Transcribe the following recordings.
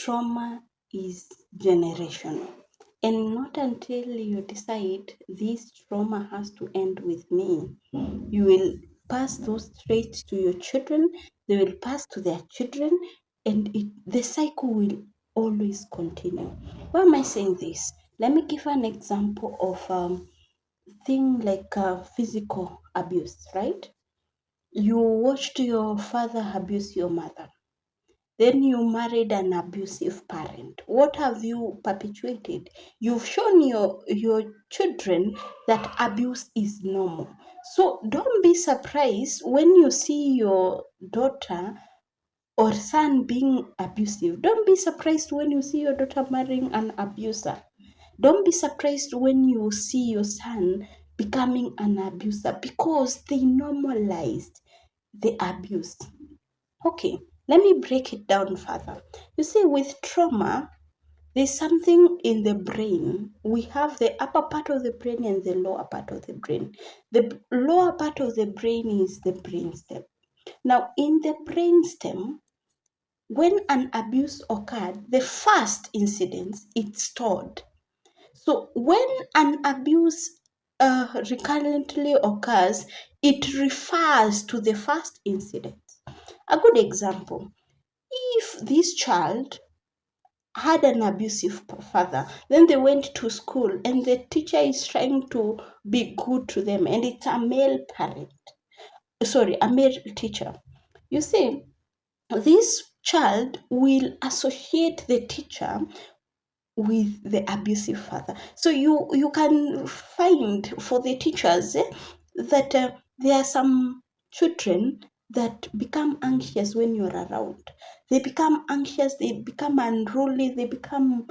trauma is generational. And not until you decide this trauma has to end with me, you will pass those traits to your children, they will pass to their children, and the cycle will always continue. Why am I saying this? Let me give an example of thing like physical abuse, right? You watched your father abuse your mother. Then you married an abusive parent. What have you perpetuated? You've shown your children that abuse is normal. So don't be surprised when you see your daughter or son being abusive. Don't be surprised when you see your daughter marrying an abuser. Don't be surprised when you see your son becoming an abuser because they normalized the abuse. Okay, let me break it down further. You see, with trauma, there's something in the brain. We have the upper part of the brain and the lower part of the brain. The lower part of the brain is the brainstem. Now, in the brainstem, when an abuse occurred, the first incident it's stored. So when an abuse recurrently occurs, it refers to the first incident. A good example, if this child had an abusive father, then they went to school and the teacher is trying to be good to them, and it's a male a male teacher. You see, this child will associate the teacher with the abusive father. So you can find for the teachers that there are some children that become anxious when you're around. They become anxious, they become unruly, they become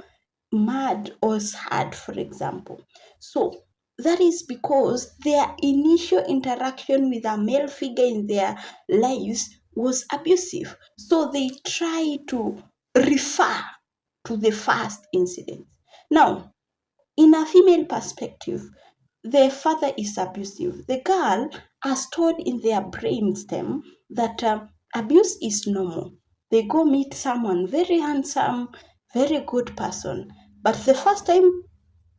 mad or sad, for example. So that is because their initial interaction with a male figure in their lives was abusive. So they try to refer to the first incident. Now, in a female perspective, the father is abusive. The girl has stored in their brainstem that abuse is normal. They go meet someone very handsome, very good person, but the first time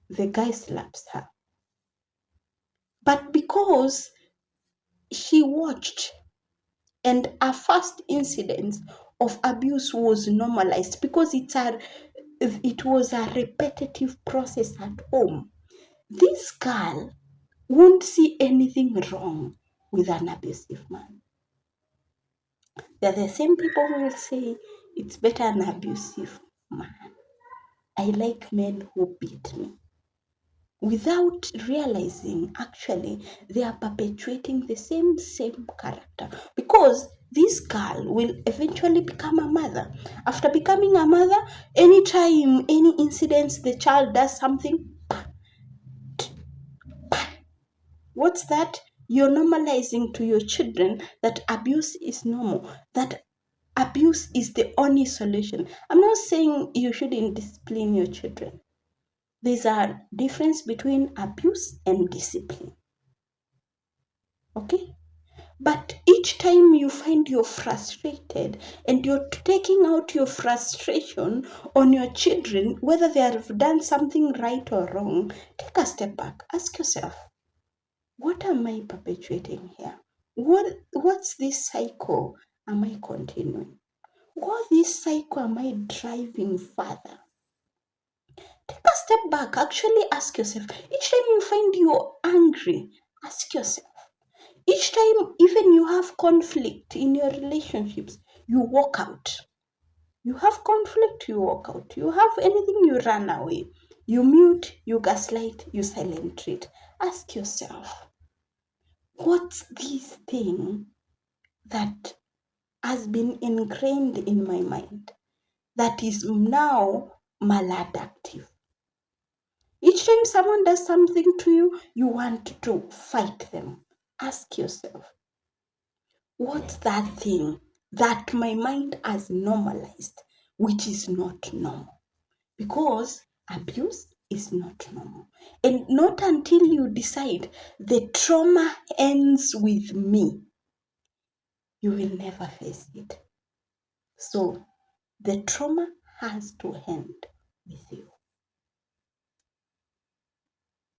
the guy slaps her. But because she watched and a first incident of abuse was normalized because it was a repetitive process at home, this girl won't see anything wrong with an abusive man. They're the same people who will say it's better an abusive man. I like men who beat me. Without realizing, actually, they are perpetuating the same character because this girl will eventually become a mother. After becoming a mother, anytime, any incidents, the child does something, what's that? You're normalizing to your children that abuse is normal, that abuse is the only solution. I'm not saying you shouldn't discipline your children. There's a difference between abuse and discipline. Okay? But each time you find you're frustrated and you're taking out your frustration on your children, whether they have done something right or wrong, take a step back. Ask yourself, what am I perpetuating here? What's this cycle am I continuing? What this cycle am I driving further? Take a step back. Actually ask yourself. Each time you find you're angry, ask yourself. Each time even you have conflict in your relationships, you walk out. You have conflict, you walk out. You have anything, you run away. You mute, you gaslight, you silent treat. Ask yourself, what's this thing that has been ingrained in my mind that is now maladaptive? Each time someone does something to you, you want to fight them. Ask yourself, what's that thing that my mind has normalized, which is not normal? Because abuse is not normal. And not until you decide the trauma ends with me, you will never face it. So the trauma has to end.